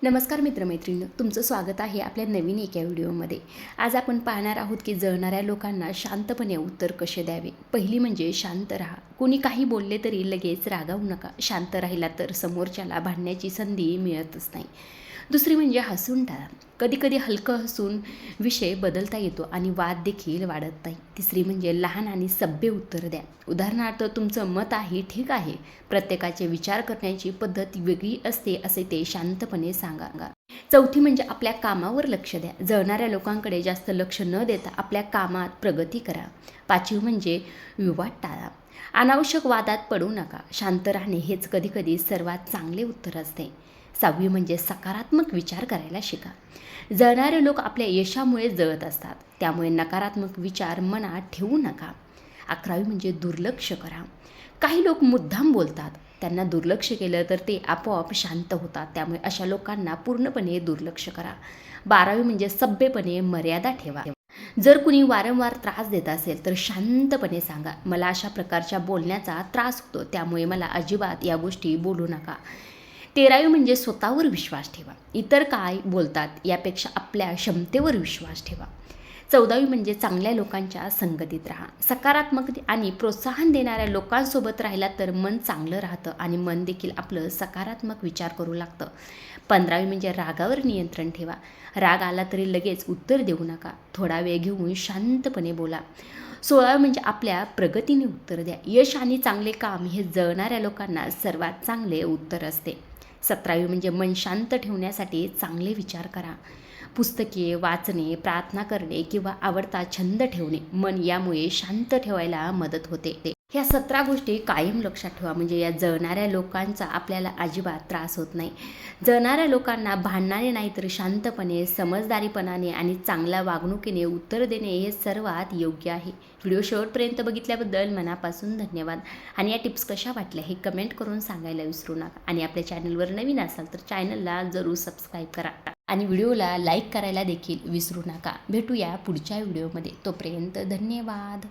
नमस्कार मित्रमैत्रिणी, तुमचं स्वागत आहे आपल्या नवीन एका व्हिडिओमध्ये. आज आपण पाहणार आहोत की जळणाऱ्या लोकांना शांतपणे उत्तर कसे द्यावे. पहिली म्हणजे शांत राहा. कोणी काही बोलले तरी लगेच रागावू नका. शांत राहिला तर समोरच्याला भांडण्याची संधी मिळतच नाही. दुसरी म्हणजे हसून टाळा. कधीकधी हलकं हसून विषय बदलता येतो आणि वाद देखील वाढत नाही. तिसरी म्हणजे लहान आणि सभ्य उत्तर द्या. उदाहरणार्थ, तुमचं मत आहे, ठीक आहे, प्रत्येकाचे विचार करण्याची पद्धत वेगळी असते असे ते शांतपणे सांगा. चौथी म्हणजे आपल्या कामावर लक्ष द्या. जळणाऱ्या लोकांकडे जास्त लक्ष न देता आपल्या कामात प्रगती करा. पाचवी म्हणजे विवाद टाळा. अनावश्यक वादात पडू नका. शांत राहणे हेच कधीकधी सर्वात चांगले उत्तर असते. सहावी म्हणजे सकारात्मक विचार करायला शिका. जळणारे लोक आपल्या यशामुळे जळत असतात, त्यामुळे नकारात्मक विचार मनात ठेवू नका. 11वी म्हणजे दुर्लक्ष करा. काही लोक मुद्दाम बोलतात, त्यांना दुर्लक्ष केलं तर ते आपोआप शांत होतात, त्यामुळे अशा लोकांना पूर्णपणे दुर्लक्ष करा. 12वी म्हणजे सभ्यपणे मर्यादा ठेवा. जर कुणी वारंवार त्रास देत असेल तर शांतपणे सांगा, मला अशा प्रकारच्या बोलण्याचा त्रास होतो, त्यामुळे मला अजिबात या गोष्टी बोलू नका. 13वी म्हणजे स्वतःवर विश्वास ठेवा. इतर काय बोलतात यापेक्षा आपल्या क्षमतेवर विश्वास ठेवा. 14वी म्हणजे चांगल्या लोकांच्या संगतीत राहा. सकारात्मक आणि प्रोत्साहन देणाऱ्या लोकांसोबत राहिला तर मन चांगलं राहतं आणि मन देखील आपलं सकारात्मक विचार करू लागतं. 15वी म्हणजे रागावर नियंत्रण ठेवा. राग आला तरी लगेच उत्तर देऊ नका. थोडा वेळ घेऊन शांतपणे बोला. 16वी म्हणजे आपल्या प्रगतीने उत्तर द्या. यश आणि चांगले काम हे जळणाऱ्या लोकांना सर्वात चांगले उत्तर असते. 17वी म्हणजे मन शांत ठेवण्यासाठी चांगले विचार करा. पुस्तके वाचणे, प्रार्थना करणे किंवा आवडता छंद ठेवणे मन यामुळे शांत ठेवायला मदत होते. ह्या 17 गोष्टी कायम लक्षात ठेवा, म्हणजे या जळणाऱ्या लोकांचा आपल्याला अजिबात त्रास होत नाही. जळणाऱ्या लोकांना भांडणाने नाही तर शांतपणे, समजदारीपणाने आणि चांगल्या वागणुकीने उत्तर देणे हे सर्वात योग्य आहे. व्हिडिओ शेवटपर्यंत बघितल्याबद्दल मनापासून धन्यवाद. आणि या टिप्स कशा वाटल्या हे कमेंट करून सांगायला विसरू नका. आणि आपल्या चॅनलवर नवीन असाल तर चॅनलला जरूर सबस्क्राईब करा आणि व्हिडिओला लाईक करायला देखील विसरू नका. भेटूया पुढच्या व्हिडिओमध्ये. तोपर्यंत धन्यवाद.